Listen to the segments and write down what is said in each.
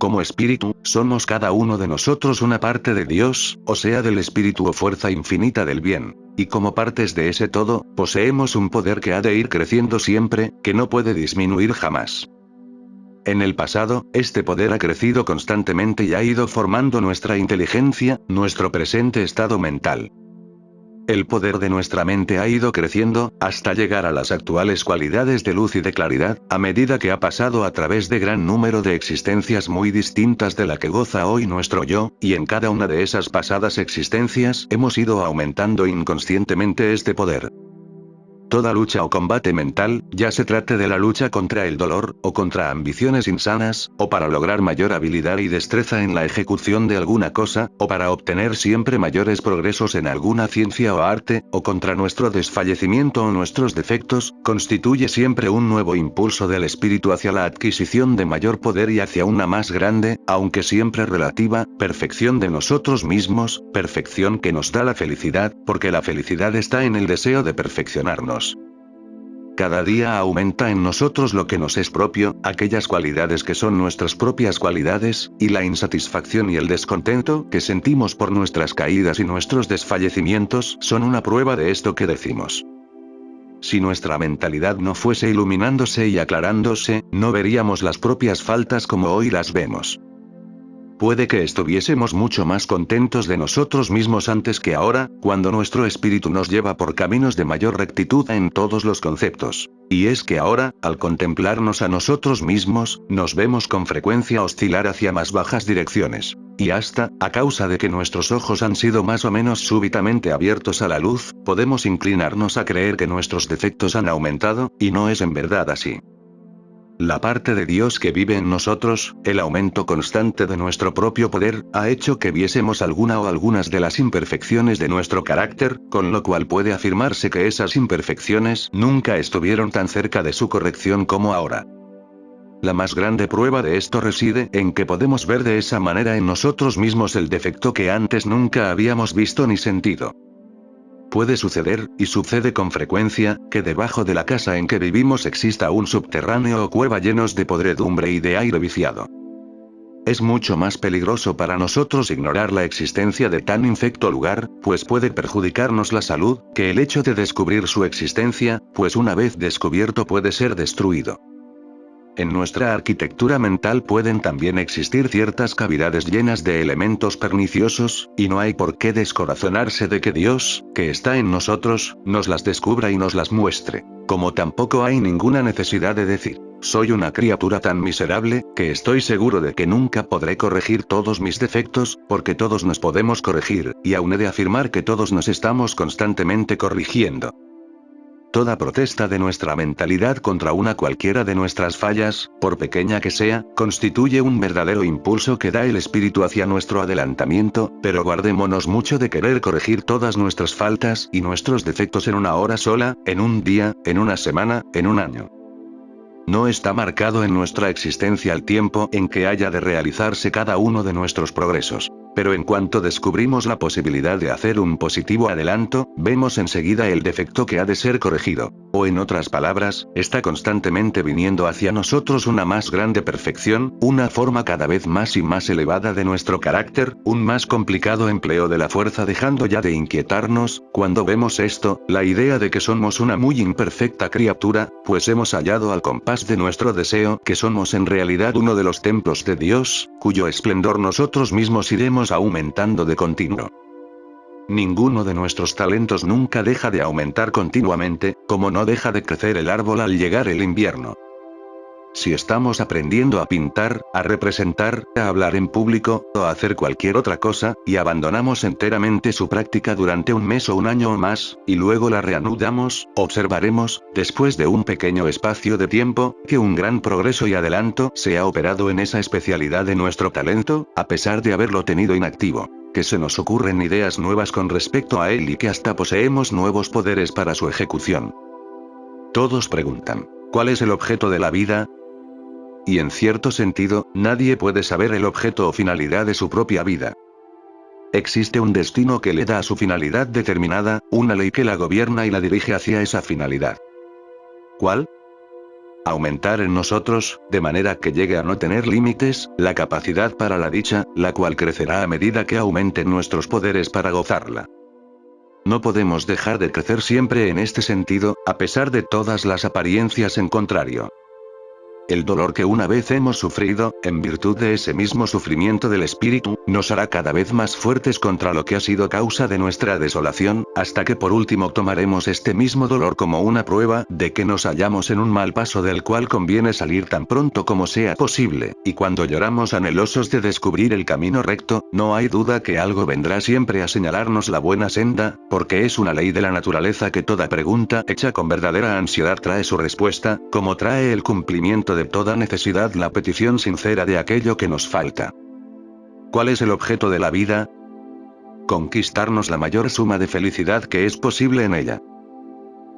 Como espíritu, somos cada uno de nosotros una parte de Dios, o sea del espíritu o fuerza infinita del bien. Y como partes de ese todo, poseemos un poder que ha de ir creciendo siempre, que no puede disminuir jamás. En el pasado, este poder ha crecido constantemente y ha ido formando nuestra inteligencia, nuestro presente estado mental. El poder de nuestra mente ha ido creciendo, hasta llegar a las actuales cualidades de luz y de claridad, a medida que ha pasado a través de gran número de existencias muy distintas de la que goza hoy nuestro yo, y en cada una de esas pasadas existencias hemos ido aumentando inconscientemente este poder. Toda lucha o combate mental, ya se trate de la lucha contra el dolor, o contra ambiciones insanas, o para lograr mayor habilidad y destreza en la ejecución de alguna cosa, o para obtener siempre mayores progresos en alguna ciencia o arte, o contra nuestro desfallecimiento o nuestros defectos, constituye siempre un nuevo impulso del espíritu hacia la adquisición de mayor poder y hacia una más grande, aunque siempre relativa, perfección de nosotros mismos, perfección que nos da la felicidad, porque la felicidad está en el deseo de perfeccionarnos. Cada día aumenta en nosotros lo que nos es propio, aquellas cualidades que son nuestras propias cualidades, y la insatisfacción y el descontento que sentimos por nuestras caídas y nuestros desfallecimientos son una prueba de esto que decimos. Si nuestra mentalidad no fuese iluminándose y aclarándose, no veríamos las propias faltas como hoy las vemos. Puede que estuviésemos mucho más contentos de nosotros mismos antes que ahora, cuando nuestro espíritu nos lleva por caminos de mayor rectitud en todos los conceptos. Y es que ahora, al contemplarnos a nosotros mismos, nos vemos con frecuencia oscilar hacia más bajas direcciones. Y hasta, a causa de que nuestros ojos han sido más o menos súbitamente abiertos a la luz, podemos inclinarnos a creer que nuestros defectos han aumentado, y no es en verdad así. La parte de Dios que vive en nosotros, el aumento constante de nuestro propio poder, ha hecho que viésemos alguna o algunas de las imperfecciones de nuestro carácter, con lo cual puede afirmarse que esas imperfecciones nunca estuvieron tan cerca de su corrección como ahora. La más grande prueba de esto reside en que podemos ver de esa manera en nosotros mismos el defecto que antes nunca habíamos visto ni sentido. Puede suceder, y sucede con frecuencia, que debajo de la casa en que vivimos exista un subterráneo o cueva llenos de podredumbre y de aire viciado. Es mucho más peligroso para nosotros ignorar la existencia de tan infecto lugar, pues puede perjudicarnos la salud, que el hecho de descubrir su existencia, pues una vez descubierto puede ser destruido. En nuestra arquitectura mental pueden también existir ciertas cavidades llenas de elementos perniciosos, y no hay por qué descorazonarse de que Dios, que está en nosotros, nos las descubra y nos las muestre. Como tampoco hay ninguna necesidad de decir, soy una criatura tan miserable, que estoy seguro de que nunca podré corregir todos mis defectos, porque todos nos podemos corregir, y aún he de afirmar que todos nos estamos constantemente corrigiendo. Toda protesta de nuestra mentalidad contra una cualquiera de nuestras fallas, por pequeña que sea, constituye un verdadero impulso que da el espíritu hacia nuestro adelantamiento, pero guardémonos mucho de querer corregir todas nuestras faltas y nuestros defectos en una hora sola, en un día, en una semana, en un año. No está marcado en nuestra existencia el tiempo en que haya de realizarse cada uno de nuestros progresos. Pero en cuanto descubrimos la posibilidad de hacer un positivo adelanto, vemos enseguida el defecto que ha de ser corregido. O en otras palabras, está constantemente viniendo hacia nosotros una más grande perfección, una forma cada vez más y más elevada de nuestro carácter, un más complicado empleo de la fuerza dejando ya de inquietarnos. Cuando vemos esto, la idea de que somos una muy imperfecta criatura, pues hemos hallado al compás de nuestro deseo que somos en realidad uno de los templos de Dios, cuyo esplendor nosotros mismos iremos aumentando de continuo. Ninguno de nuestros talentos nunca deja de aumentar continuamente, como no deja de crecer el árbol al llegar el invierno. Si estamos aprendiendo a pintar, a representar, a hablar en público, o a hacer cualquier otra cosa, y abandonamos enteramente su práctica durante un mes o un año o más, y luego la reanudamos, observaremos, después de un pequeño espacio de tiempo, que un gran progreso y adelanto se ha operado en esa especialidad de nuestro talento, a pesar de haberlo tenido inactivo. Que se nos ocurren ideas nuevas con respecto a él y que hasta poseemos nuevos poderes para su ejecución. Todos preguntan, ¿cuál es el objeto de la vida? Y en cierto sentido, nadie puede saber el objeto o finalidad de su propia vida. Existe un destino que le da a su finalidad determinada, una ley que la gobierna y la dirige hacia esa finalidad. ¿Cuál? aumentar en nosotros, de manera que llegue a no tener límites, la capacidad para la dicha, la cual crecerá a medida que aumenten nuestros poderes para gozarla. No podemos dejar de crecer siempre en este sentido, a pesar de todas las apariencias en contrario. El dolor que una vez hemos sufrido, en virtud de ese mismo sufrimiento del espíritu, nos hará cada vez más fuertes contra lo que ha sido causa de nuestra desolación, hasta que por último tomaremos este mismo dolor como una prueba de que nos hallamos en un mal paso del cual conviene salir tan pronto como sea posible, y cuando lloramos anhelosos de descubrir el camino recto, no hay duda que algo vendrá siempre a señalarnos la buena senda, porque es una ley de la naturaleza que toda pregunta hecha con verdadera ansiedad trae su respuesta, como trae el cumplimiento de toda necesidad la petición sincera de aquello que nos falta. ¿Cuál es el objeto de la vida? Conquistarnos la mayor suma de felicidad que es posible en ella.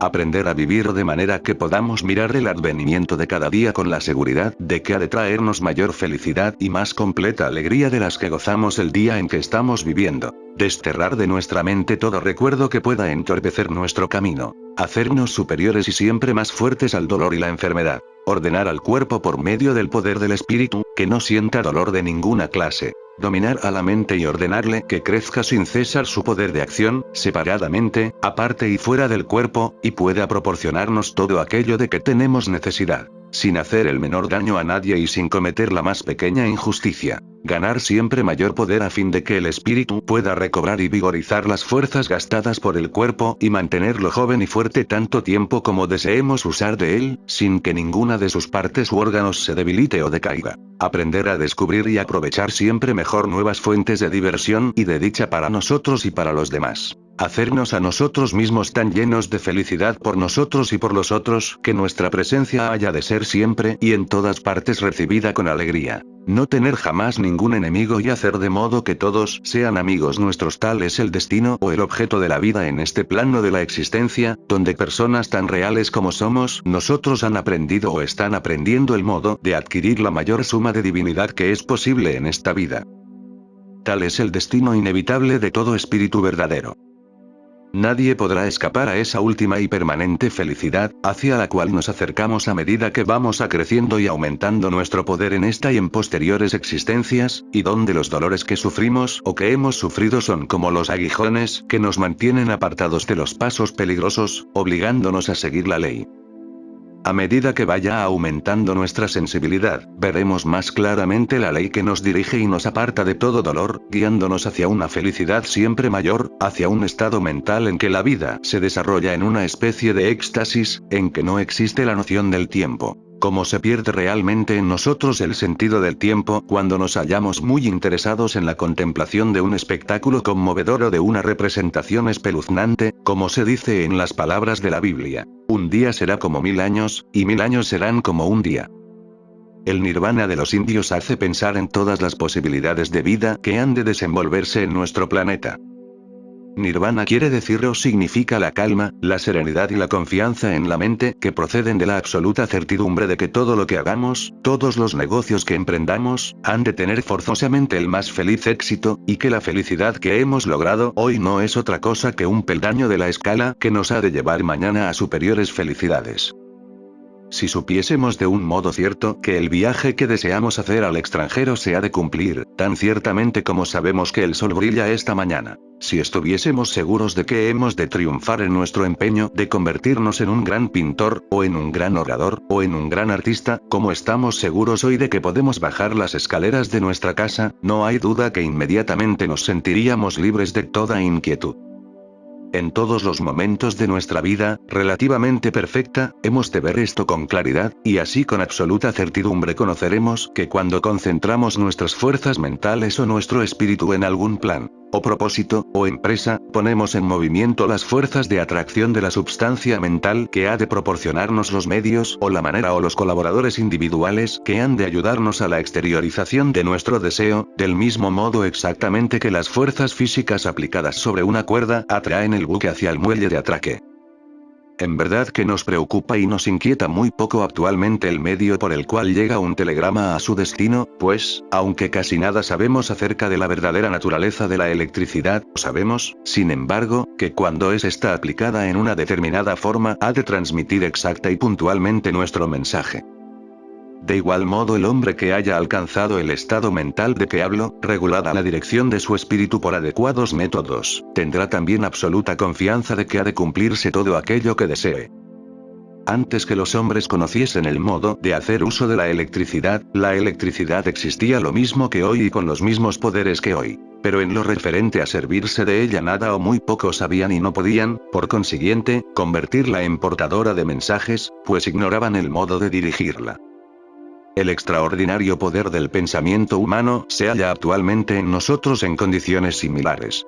Aprender a vivir de manera que podamos mirar el advenimiento de cada día con la seguridad de que ha de traernos mayor felicidad y más completa alegría de las que gozamos el día en que estamos viviendo. Desterrar de nuestra mente todo recuerdo que pueda entorpecer nuestro camino. Hacernos superiores y siempre más fuertes al dolor y la enfermedad. Ordenar al cuerpo por medio del poder del espíritu, que no sienta dolor de ninguna clase. Dominar a la mente y ordenarle que crezca sin cesar su poder de acción, separadamente, aparte y fuera del cuerpo, y pueda proporcionarnos todo aquello de que tenemos necesidad, sin hacer el menor daño a nadie y sin cometer la más pequeña injusticia. Ganar siempre mayor poder a fin de que el espíritu pueda recobrar y vigorizar las fuerzas gastadas por el cuerpo y mantenerlo joven y fuerte tanto tiempo como deseemos usar de él, sin que ninguna de sus partes u órganos se debilite o decaiga. Aprender a descubrir y aprovechar siempre mejor nuevas fuentes de diversión y de dicha para nosotros y para los demás. Hacernos a nosotros mismos tan llenos de felicidad por nosotros y por los otros que nuestra presencia haya de ser siempre y en todas partes recibida con alegría. No tener jamás ningún enemigo y hacer de modo que todos sean amigos nuestros. Tal es el destino o el objeto de la vida en este plano de la existencia, donde personas tan reales como somos nosotros han aprendido o están aprendiendo el modo de adquirir la mayor suma de divinidad que es posible en esta vida. Tal es el destino inevitable de todo espíritu verdadero. Nadie podrá escapar a esa última y permanente felicidad, hacia la cual nos acercamos a medida que vamos acreciendo y aumentando nuestro poder en esta y en posteriores existencias, y donde los dolores que sufrimos o que hemos sufrido son como los aguijones que nos mantienen apartados de los pasos peligrosos, obligándonos a seguir la ley. A medida que vaya aumentando nuestra sensibilidad, veremos más claramente la ley que nos dirige y nos aparta de todo dolor, guiándonos hacia una felicidad siempre mayor, hacia un estado mental en que la vida se desarrolla en una especie de éxtasis, en que no existe la noción del tiempo. Como se pierde realmente en nosotros el sentido del tiempo cuando nos hallamos muy interesados en la contemplación de un espectáculo conmovedor o de una representación espeluznante, como se dice en las palabras de la Biblia. Un día será como 1000 años, y 1000 años serán como un día. El nirvana de los indios hace pensar en todas las posibilidades de vida que han de desenvolverse en nuestro planeta. Nirvana quiere decir o significa la calma, la serenidad y la confianza en la mente que proceden de la absoluta certidumbre de que todo lo que hagamos, todos los negocios que emprendamos, han de tener forzosamente el más feliz éxito, y que la felicidad que hemos logrado hoy no es otra cosa que un peldaño de la escala que nos ha de llevar mañana a superiores felicidades. Si supiésemos de un modo cierto que el viaje que deseamos hacer al extranjero se ha de cumplir, tan ciertamente como sabemos que el sol brilla esta mañana. Si estuviésemos seguros de que hemos de triunfar en nuestro empeño de convertirnos en un gran pintor, o en un gran orador, o en un gran artista, como estamos seguros hoy de que podemos bajar las escaleras de nuestra casa, no hay duda que inmediatamente nos sentiríamos libres de toda inquietud. En todos los momentos de nuestra vida, relativamente perfecta, hemos de ver esto con claridad, y así con absoluta certidumbre conoceremos que cuando concentramos nuestras fuerzas mentales o nuestro espíritu en algún plan, o propósito, o empresa, ponemos en movimiento las fuerzas de atracción de la substancia mental que ha de proporcionarnos los medios o la manera o los colaboradores individuales que han de ayudarnos a la exteriorización de nuestro deseo, del mismo modo exactamente que las fuerzas físicas aplicadas sobre una cuerda atraen el buque hacia el muelle de atraque. En verdad que nos preocupa y nos inquieta muy poco actualmente el medio por el cual llega un telegrama a su destino, pues, aunque casi nada sabemos acerca de la verdadera naturaleza de la electricidad, sabemos, sin embargo, que cuando está aplicada en una determinada forma ha de transmitir exacta y puntualmente nuestro mensaje. De igual modo el hombre que haya alcanzado el estado mental de que hablo, regulada la dirección de su espíritu por adecuados métodos, tendrá también absoluta confianza de que ha de cumplirse todo aquello que desee. Antes que los hombres conociesen el modo de hacer uso de la electricidad existía lo mismo que hoy y con los mismos poderes que hoy. Pero en lo referente a servirse de ella nada o muy poco sabían y no podían, por consiguiente, convertirla en portadora de mensajes, pues ignoraban el modo de dirigirla. El extraordinario poder del pensamiento humano se halla actualmente en nosotros en condiciones similares.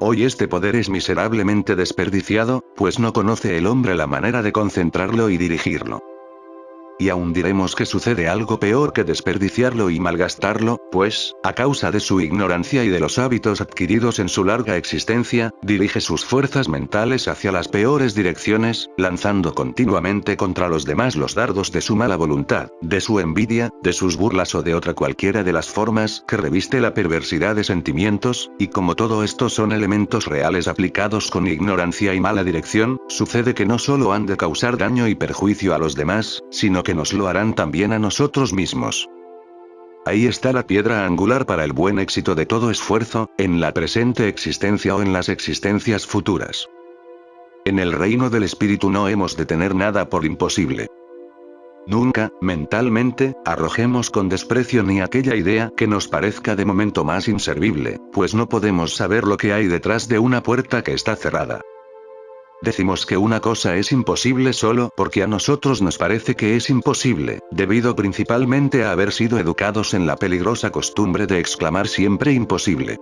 Hoy este poder es miserablemente desperdiciado, pues no conoce el hombre la manera de concentrarlo y dirigirlo. Y aún diremos que sucede algo peor que desperdiciarlo y malgastarlo, pues, a causa de su ignorancia y de los hábitos adquiridos en su larga existencia, dirige sus fuerzas mentales hacia las peores direcciones, lanzando continuamente contra los demás los dardos de su mala voluntad, de su envidia, de sus burlas o de otra cualquiera de las formas que reviste la perversidad de sentimientos, y como todo esto son elementos reales aplicados con ignorancia y mala dirección, sucede que no solo han de causar daño y perjuicio a los demás, sino que nos lo harán también a nosotros mismos. Ahí está la piedra angular para el buen éxito de todo esfuerzo, en la presente existencia o en las existencias futuras. En el reino del espíritu no hemos de tener nada por imposible. Nunca, mentalmente, arrojemos con desprecio ni aquella idea que nos parezca de momento más inservible, pues no podemos saber lo que hay detrás de una puerta que está cerrada. Decimos que una cosa es imposible solo porque a nosotros nos parece que es imposible, debido principalmente a haber sido educados en la peligrosa costumbre de exclamar siempre imposible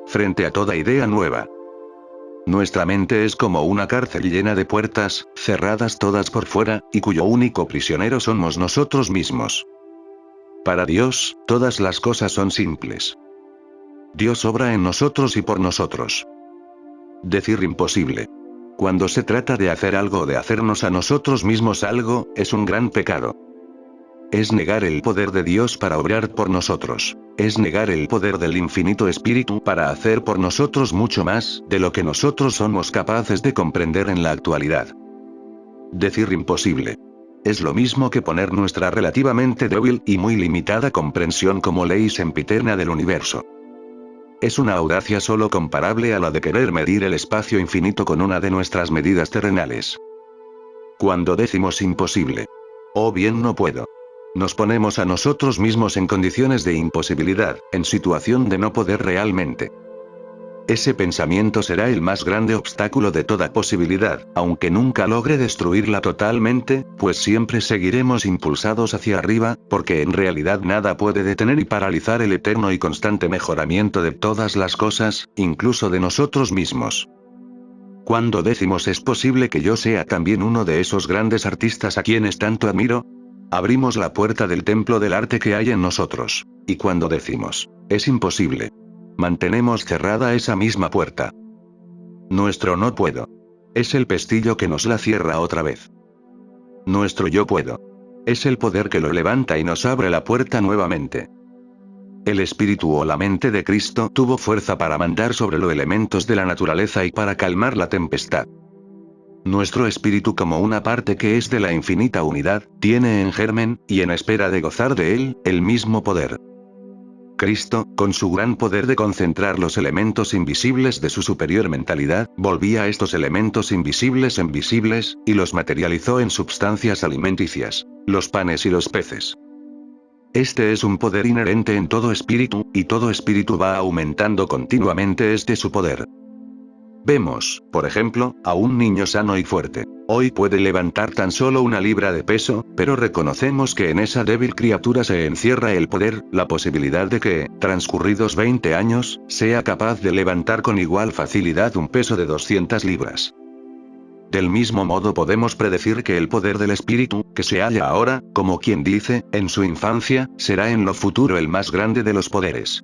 frente a toda idea nueva. Nuestra mente es como una cárcel llena de puertas, cerradas todas por fuera, y cuyo único prisionero somos nosotros mismos. Para Dios, todas las cosas son simples. Dios obra en nosotros y por nosotros. Decir imposible cuando se trata de hacer algo o de hacernos a nosotros mismos algo, es un gran pecado. Es negar el poder de Dios para obrar por nosotros. Es negar el poder del infinito espíritu para hacer por nosotros mucho más de lo que nosotros somos capaces de comprender en la actualidad. Decir imposible es lo mismo que poner nuestra relativamente débil y muy limitada comprensión como ley sempiterna del universo. Es una audacia solo comparable a la de querer medir el espacio infinito con una de nuestras medidas terrenales. Cuando decimos imposible, o bien no puedo, nos ponemos a nosotros mismos en condiciones de imposibilidad, en situación de no poder realmente. Ese pensamiento será el más grande obstáculo de toda posibilidad, aunque nunca logre destruirla totalmente, pues siempre seguiremos impulsados hacia arriba, porque en realidad nada puede detener y paralizar el eterno y constante mejoramiento de todas las cosas, incluso de nosotros mismos. Cuando decimos es posible que yo sea también uno de esos grandes artistas a quienes tanto admiro, abrimos la puerta del templo del arte que hay en nosotros. Y cuando decimos, es imposible, mantenemos cerrada esa misma puerta. Nuestro no puedo es el pestillo que nos la cierra otra vez. Nuestro yo puedo es el poder que lo levanta y nos abre la puerta nuevamente. El espíritu o la mente de Cristo tuvo fuerza para mandar sobre los elementos de la naturaleza y para calmar la tempestad. Nuestro espíritu como una parte que es de la infinita unidad, tiene en germen, y en espera de gozar de él, el mismo poder. Cristo, con su gran poder de concentrar los elementos invisibles de su superior mentalidad, volvía estos elementos invisibles en visibles, y los materializó en substancias alimenticias, los panes y los peces. Este es un poder inherente en todo espíritu, y todo espíritu va aumentando continuamente su poder. Vemos, por ejemplo, a un niño sano y fuerte. Hoy puede levantar tan solo 1 libra de peso, pero reconocemos que en esa débil criatura se encierra el poder, la posibilidad de que, transcurridos 20 años, sea capaz de levantar con igual facilidad un peso de 200 libras. Del mismo modo podemos predecir que el poder del espíritu, que se halla ahora, como quien dice, en su infancia, será en lo futuro el más grande de los poderes.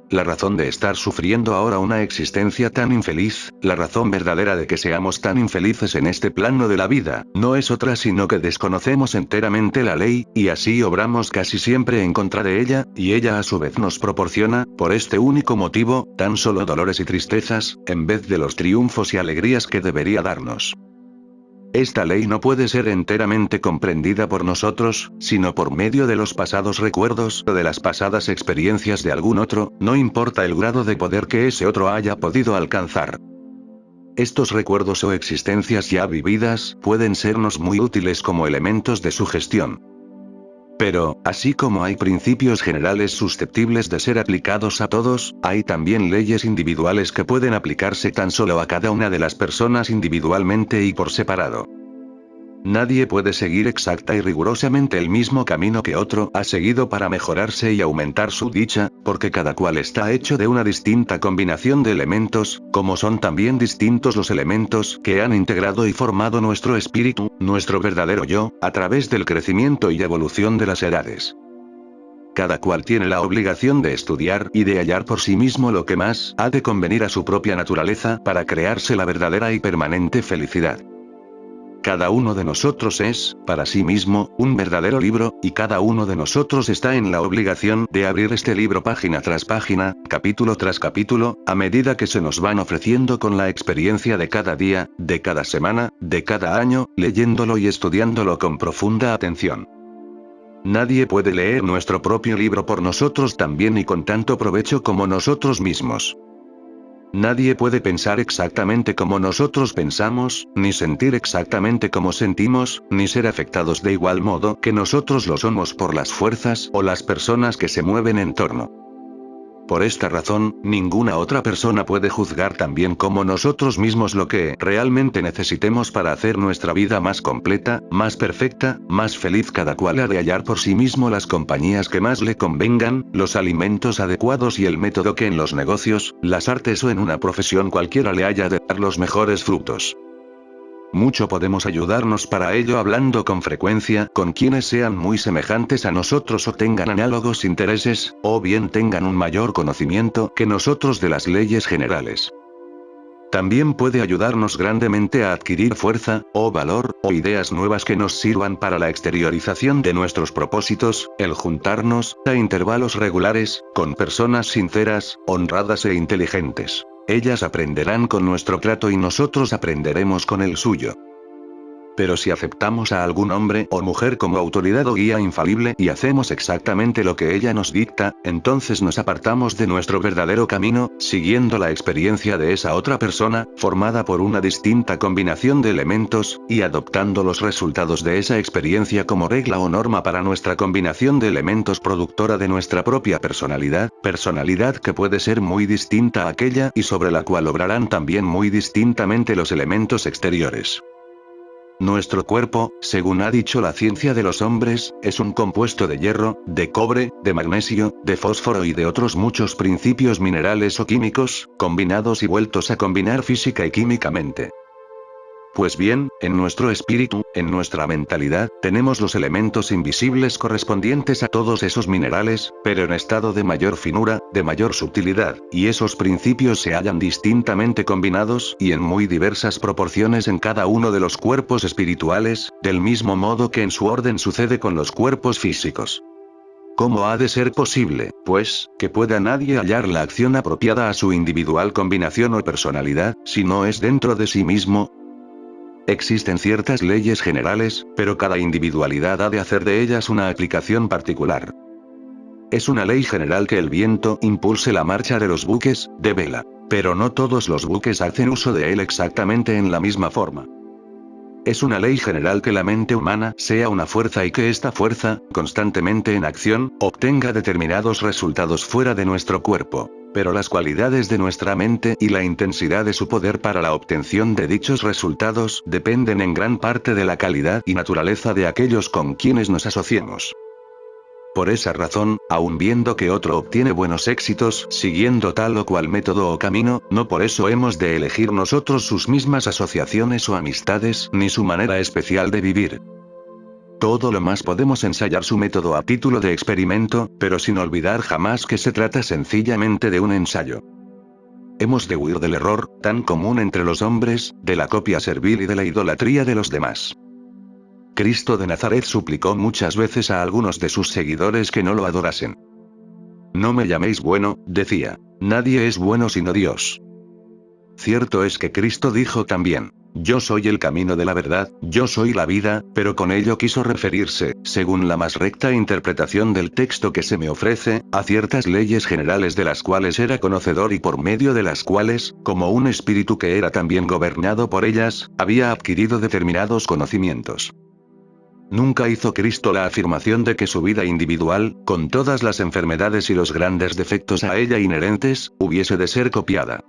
La razón de estar sufriendo ahora una existencia tan infeliz, la razón verdadera de que seamos tan infelices en este plano de la vida, no es otra sino que desconocemos enteramente la ley, y así obramos casi siempre en contra de ella, y ella a su vez nos proporciona, por este único motivo, tan solo dolores y tristezas, en vez de los triunfos y alegrías que debería darnos. Esta ley no puede ser enteramente comprendida por nosotros, sino por medio de los pasados recuerdos o de las pasadas experiencias de algún otro, no importa el grado de poder que ese otro haya podido alcanzar. Estos recuerdos o existencias ya vividas pueden sernos muy útiles como elementos de sugestión. Pero, así como hay principios generales susceptibles de ser aplicados a todos, hay también leyes individuales que pueden aplicarse tan solo a cada una de las personas individualmente y por separado. Nadie puede seguir exacta y rigurosamente el mismo camino que otro ha seguido para mejorarse y aumentar su dicha, porque cada cual está hecho de una distinta combinación de elementos, como son también distintos los elementos que han integrado y formado nuestro espíritu, nuestro verdadero yo, a través del crecimiento y evolución de las edades. Cada cual tiene la obligación de estudiar y de hallar por sí mismo lo que más ha de convenir a su propia naturaleza para crearse la verdadera y permanente felicidad. Cada uno de nosotros es, para sí mismo, un verdadero libro, y cada uno de nosotros está en la obligación de abrir este libro página tras página, capítulo tras capítulo, a medida que se nos van ofreciendo con la experiencia de cada día, de cada semana, de cada año, leyéndolo y estudiándolo con profunda atención. Nadie puede leer nuestro propio libro por nosotros tan bien y con tanto provecho como nosotros mismos. Nadie puede pensar exactamente como nosotros pensamos, ni sentir exactamente como sentimos, ni ser afectados de igual modo que nosotros lo somos por las fuerzas o las personas que se mueven en torno. Por esta razón, ninguna otra persona puede juzgar tan bien como nosotros mismos lo que realmente necesitemos para hacer nuestra vida más completa, más perfecta, más feliz. Cada cual ha de hallar por sí mismo las compañías que más le convengan, los alimentos adecuados y el método que en los negocios, las artes o en una profesión cualquiera le haya de dar los mejores frutos. Mucho podemos ayudarnos para ello hablando con frecuencia con quienes sean muy semejantes a nosotros o tengan análogos intereses, o bien tengan un mayor conocimiento que nosotros de las leyes generales. También puede ayudarnos grandemente a adquirir fuerza, o valor, o ideas nuevas que nos sirvan para la exteriorización de nuestros propósitos, el juntarnos, a intervalos regulares, con personas sinceras, honradas e inteligentes. Ellas aprenderán con nuestro trato y nosotros aprenderemos con el suyo. Pero si aceptamos a algún hombre o mujer como autoridad o guía infalible y hacemos exactamente lo que ella nos dicta, entonces nos apartamos de nuestro verdadero camino, siguiendo la experiencia de esa otra persona, formada por una distinta combinación de elementos, y adoptando los resultados de esa experiencia como regla o norma para nuestra combinación de elementos productora de nuestra propia personalidad, personalidad que puede ser muy distinta a aquella y sobre la cual obrarán también muy distintamente los elementos exteriores. Nuestro cuerpo, según ha dicho la ciencia de los hombres, es un compuesto de hierro, de cobre, de magnesio, de fósforo y de otros muchos principios minerales o químicos, combinados y vueltos a combinar física y químicamente. Pues bien, en nuestro espíritu, en nuestra mentalidad, tenemos los elementos invisibles correspondientes a todos esos minerales, pero en estado de mayor finura, de mayor sutilidad, y esos principios se hallan distintamente combinados y en muy diversas proporciones en cada uno de los cuerpos espirituales, del mismo modo que en su orden sucede con los cuerpos físicos. ¿Cómo ha de ser posible, pues, que pueda nadie hallar la acción apropiada a su individual combinación o personalidad, si no es dentro de sí mismo? Existen ciertas leyes generales, pero cada individualidad ha de hacer de ellas una aplicación particular. Es una ley general que el viento impulse la marcha de los buques, de vela. Pero no todos los buques hacen uso de él exactamente en la misma forma. Es una ley general que la mente humana sea una fuerza y que esta fuerza, constantemente en acción, obtenga determinados resultados fuera de nuestro cuerpo. Pero las cualidades de nuestra mente y la intensidad de su poder para la obtención de dichos resultados dependen en gran parte de la calidad y naturaleza de aquellos con quienes nos asociemos. Por esa razón, aun viendo que otro obtiene buenos éxitos siguiendo tal o cual método o camino, no por eso hemos de elegir nosotros sus mismas asociaciones o amistades ni su manera especial de vivir. Todo lo más podemos ensayar su método a título de experimento, pero sin olvidar jamás que se trata sencillamente de un ensayo. Hemos de huir del error, tan común entre los hombres, de la copia servil y de la idolatría de los demás. Cristo de Nazaret suplicó muchas veces a algunos de sus seguidores que no lo adorasen. No me llaméis bueno, decía. Nadie es bueno sino Dios. Cierto es que Cristo dijo también, yo soy el camino de la verdad, yo soy la vida, pero con ello quiso referirse, según la más recta interpretación del texto que se me ofrece, a ciertas leyes generales de las cuales era conocedor y por medio de las cuales, como un espíritu que era también gobernado por ellas, había adquirido determinados conocimientos. Nunca hizo Cristo la afirmación de que su vida individual, con todas las enfermedades y los grandes defectos a ella inherentes, hubiese de ser copiada.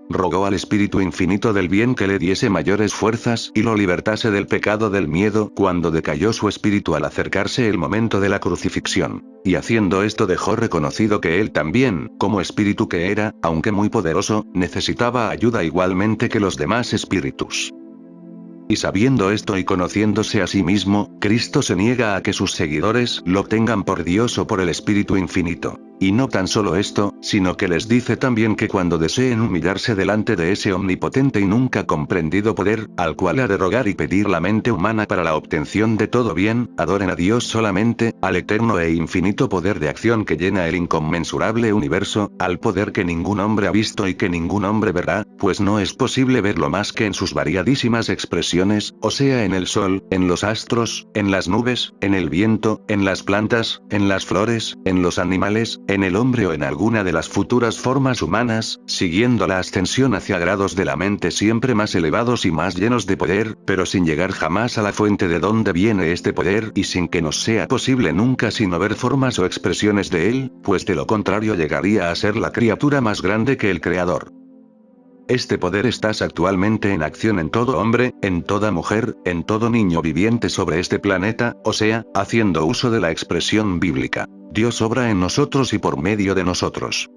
Rogó al Espíritu Infinito del Bien que le diese mayores fuerzas y lo libertase del pecado del miedo cuando decayó su espíritu al acercarse el momento de la crucifixión. Y haciendo esto dejó reconocido que él también, como espíritu que era, aunque muy poderoso, necesitaba ayuda igualmente que los demás espíritus. Y sabiendo esto y conociéndose a sí mismo, Cristo se niega a que sus seguidores lo tengan por Dios o por el Espíritu Infinito. Y no tan solo esto, sino que les dice también que cuando deseen humillarse delante de ese omnipotente y nunca comprendido poder, al cual ha de rogar y pedir la mente humana para la obtención de todo bien, adoren a Dios solamente, al eterno e infinito poder de acción que llena el inconmensurable universo, al poder que ningún hombre ha visto y que ningún hombre verá, pues no es posible verlo más que en sus variadísimas expresiones, o sea en el sol, en los astros, en las nubes, en el viento, en las plantas, en las flores, en los animales, en el hombre o en alguna de las futuras formas humanas, siguiendo la ascensión hacia grados de la mente siempre más elevados y más llenos de poder, pero sin llegar jamás a la fuente de donde viene este poder y sin que nos sea posible nunca sino ver formas o expresiones de él, pues de lo contrario llegaría a ser la criatura más grande que el Creador. Este poder está actualmente en acción en todo hombre, en toda mujer, en todo niño viviente sobre este planeta, o sea, haciendo uso de la expresión bíblica. Dios obra en nosotros y por medio de nosotros.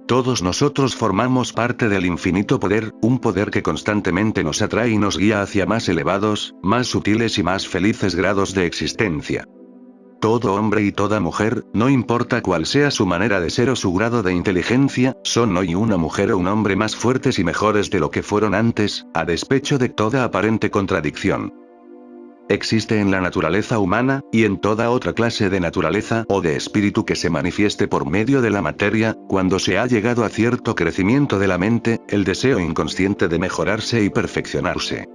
Todos nosotros formamos parte del infinito poder, un poder que constantemente nos atrae y nos guía hacia más elevados, más sutiles y más felices grados de existencia. Todo hombre y toda mujer, no importa cuál sea su manera de ser o su grado de inteligencia, son hoy una mujer o un hombre más fuertes y mejores de lo que fueron antes, a despecho de toda aparente contradicción. Existe en la naturaleza humana, y en toda otra clase de naturaleza o de espíritu que se manifieste por medio de la materia, cuando se ha llegado a cierto crecimiento de la mente, el deseo inconsciente de mejorarse y perfeccionarse.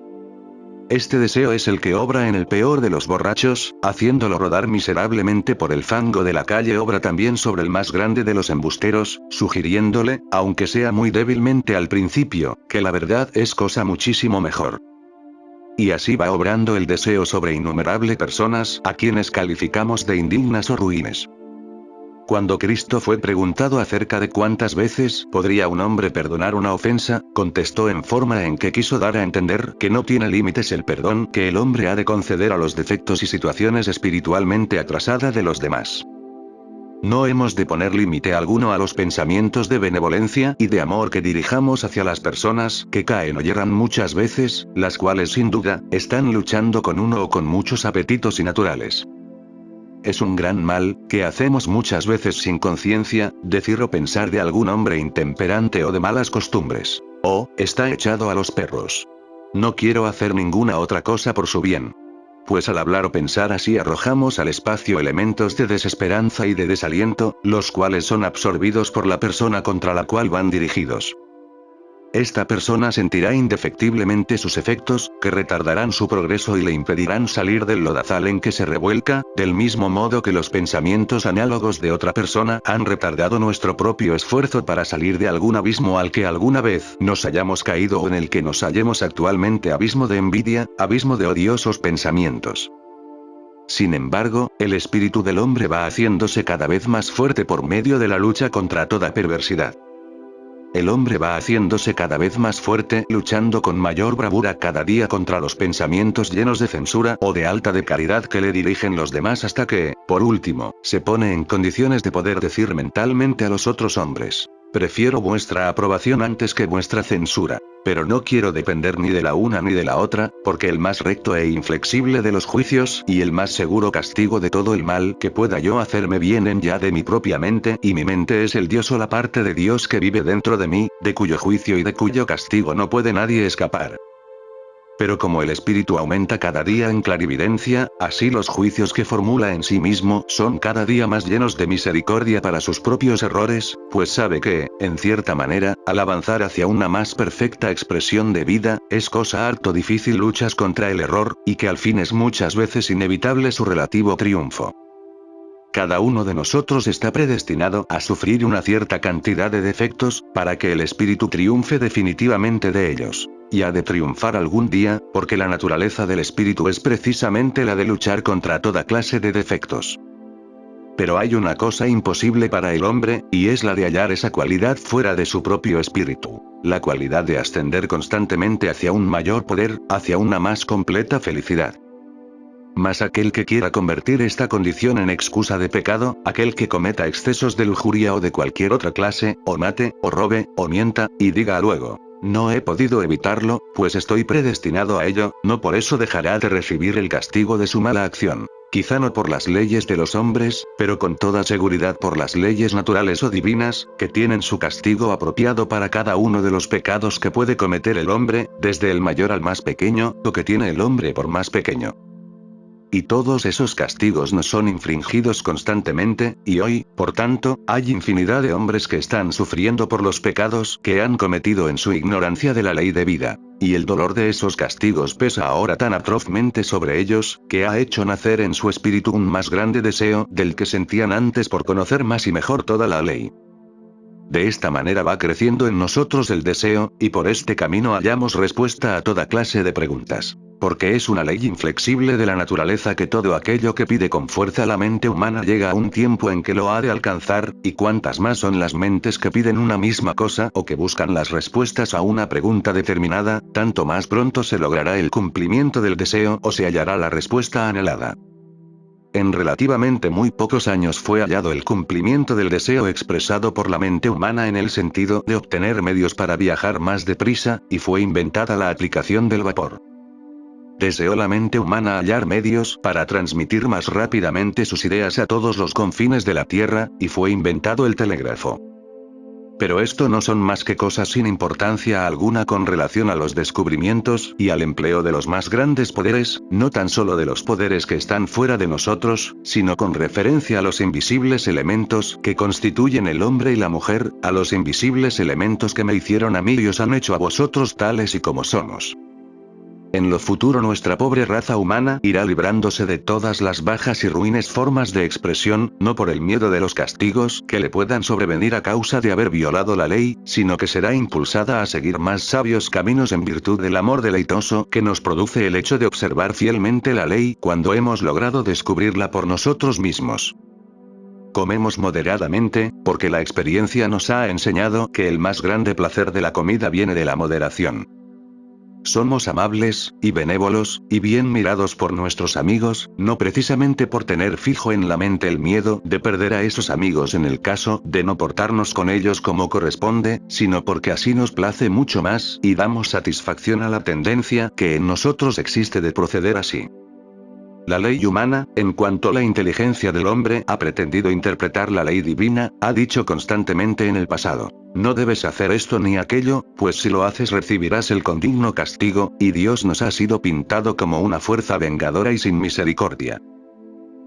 Este deseo es el que obra en el peor de los borrachos, haciéndolo rodar miserablemente por el fango de la calle, obra también sobre el más grande de los embusteros, sugiriéndole, aunque sea muy débilmente al principio, que la verdad es cosa muchísimo mejor. Y así va obrando el deseo sobre innumerables personas a quienes calificamos de indignas o ruines. Cuando Cristo fue preguntado acerca de cuántas veces podría un hombre perdonar una ofensa, contestó en forma en que quiso dar a entender que no tiene límites el perdón que el hombre ha de conceder a los defectos y situaciones espiritualmente atrasadas de los demás. No hemos de poner límite alguno a los pensamientos de benevolencia y de amor que dirijamos hacia las personas que caen o yerran muchas veces, las cuales sin duda, están luchando con uno o con muchos apetitos innaturales. Es un gran mal, que hacemos muchas veces sin conciencia, decir o pensar de algún hombre intemperante o de malas costumbres. O, está echado a los perros. No quiero hacer ninguna otra cosa por su bien. Pues al hablar o pensar así arrojamos al espacio elementos de desesperanza y de desaliento, los cuales son absorbidos por la persona contra la cual van dirigidos. Esta persona sentirá indefectiblemente sus efectos, que retardarán su progreso y le impedirán salir del lodazal en que se revuelca, del mismo modo que los pensamientos análogos de otra persona han retardado nuestro propio esfuerzo para salir de algún abismo al que alguna vez nos hayamos caído o en el que nos hallemos actualmente, abismo de envidia, abismo de odiosos pensamientos. Sin embargo, el espíritu del hombre va haciéndose cada vez más fuerte por medio de la lucha contra toda perversidad. El hombre va haciéndose cada vez más fuerte, luchando con mayor bravura cada día contra los pensamientos llenos de censura o de alta de caridad que le dirigen los demás hasta que, por último, se pone en condiciones de poder decir mentalmente a los otros hombres: prefiero vuestra aprobación antes que vuestra censura. Pero no quiero depender ni de la una ni de la otra, porque el más recto e inflexible de los juicios y el más seguro castigo de todo el mal que pueda yo hacerme vienen ya de mi propia mente, y mi mente es el Dios o la parte de Dios que vive dentro de mí, de cuyo juicio y de cuyo castigo no puede nadie escapar. Pero como el espíritu aumenta cada día en clarividencia, así los juicios que formula en sí mismo son cada día más llenos de misericordia para sus propios errores, pues sabe que, en cierta manera, al avanzar hacia una más perfecta expresión de vida, es cosa harto difícil luchas contra el error, y que al fin es muchas veces inevitable su relativo triunfo. Cada uno de nosotros está predestinado a sufrir una cierta cantidad de defectos, para que el espíritu triunfe definitivamente de ellos. Y ha de triunfar algún día, porque la naturaleza del espíritu es precisamente la de luchar contra toda clase de defectos. Pero hay una cosa imposible para el hombre, y es la de hallar esa cualidad fuera de su propio espíritu. La cualidad de ascender constantemente hacia un mayor poder, hacia una más completa felicidad. Mas aquel que quiera convertir esta condición en excusa de pecado, aquel que cometa excesos de lujuria o de cualquier otra clase, o mate, o robe, o mienta, y diga luego, no he podido evitarlo, pues estoy predestinado a ello, no por eso dejará de recibir el castigo de su mala acción. Quizá no por las leyes de los hombres, pero con toda seguridad por las leyes naturales o divinas, que tienen su castigo apropiado para cada uno de los pecados que puede cometer el hombre, desde el mayor al más pequeño, o que tiene el hombre por más pequeño. Y todos esos castigos nos son infringidos constantemente, y hoy, por tanto, hay infinidad de hombres que están sufriendo por los pecados que han cometido en su ignorancia de la ley de vida. Y el dolor de esos castigos pesa ahora tan atrozmente sobre ellos, que ha hecho nacer en su espíritu un más grande deseo del que sentían antes por conocer más y mejor toda la ley. De esta manera va creciendo en nosotros el deseo, y por este camino hallamos respuesta a toda clase de preguntas. Porque es una ley inflexible de la naturaleza que todo aquello que pide con fuerza la mente humana llega a un tiempo en que lo ha de alcanzar, y cuantas más son las mentes que piden una misma cosa o que buscan las respuestas a una pregunta determinada, tanto más pronto se logrará el cumplimiento del deseo o se hallará la respuesta anhelada. En relativamente muy pocos años fue hallado el cumplimiento del deseo expresado por la mente humana en el sentido de obtener medios para viajar más deprisa, y fue inventada la aplicación del vapor. Deseó la mente humana hallar medios para transmitir más rápidamente sus ideas a todos los confines de la Tierra, y fue inventado el telégrafo. Pero esto no son más que cosas sin importancia alguna con relación a los descubrimientos y al empleo de los más grandes poderes, no tan solo de los poderes que están fuera de nosotros, sino con referencia a los invisibles elementos que constituyen el hombre y la mujer, a los invisibles elementos que me hicieron a mí y os han hecho a vosotros tales y como somos. En lo futuro nuestra pobre raza humana irá librándose de todas las bajas y ruines formas de expresión, no por el miedo de los castigos que le puedan sobrevenir a causa de haber violado la ley, sino que será impulsada a seguir más sabios caminos en virtud del amor deleitoso que nos produce el hecho de observar fielmente la ley cuando hemos logrado descubrirla por nosotros mismos. Comemos moderadamente, porque la experiencia nos ha enseñado que el más grande placer de la comida viene de la moderación. Somos amables, y benévolos, y bien mirados por nuestros amigos, no precisamente por tener fijo en la mente el miedo de perder a esos amigos en el caso de no portarnos con ellos como corresponde, sino porque así nos place mucho más, y damos satisfacción a la tendencia que en nosotros existe de proceder así. La ley humana, en cuanto la inteligencia del hombre ha pretendido interpretar la ley divina, ha dicho constantemente en el pasado: no debes hacer esto ni aquello, pues si lo haces recibirás el condigno castigo, y Dios nos ha sido pintado como una fuerza vengadora y sin misericordia.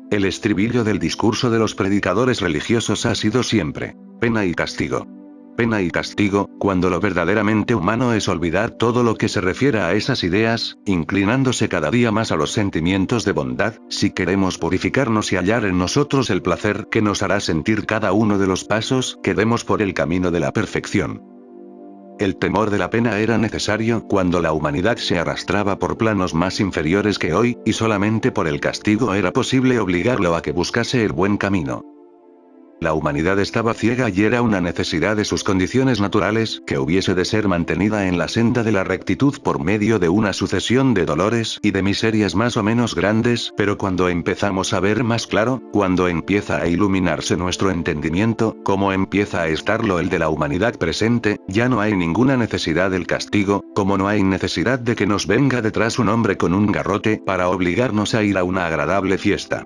El estribillo del discurso de los predicadores religiosos ha sido siempre: pena y castigo. Pena y castigo, cuando lo verdaderamente humano es olvidar todo lo que se refiere a esas ideas, inclinándose cada día más a los sentimientos de bondad, si queremos purificarnos y hallar en nosotros el placer que nos hará sentir cada uno de los pasos que demos por el camino de la perfección. El temor de la pena era necesario cuando la humanidad se arrastraba por planos más inferiores que hoy, y solamente por el castigo era posible obligarlo a que buscase el buen camino. La humanidad estaba ciega y era una necesidad de sus condiciones naturales que hubiese de ser mantenida en la senda de la rectitud por medio de una sucesión de dolores y de miserias más o menos grandes, pero cuando empezamos a ver más claro, cuando empieza a iluminarse nuestro entendimiento, como empieza a estarlo el de la humanidad presente, ya no hay ninguna necesidad del castigo, como no hay necesidad de que nos venga detrás un hombre con un garrote para obligarnos a ir a una agradable fiesta.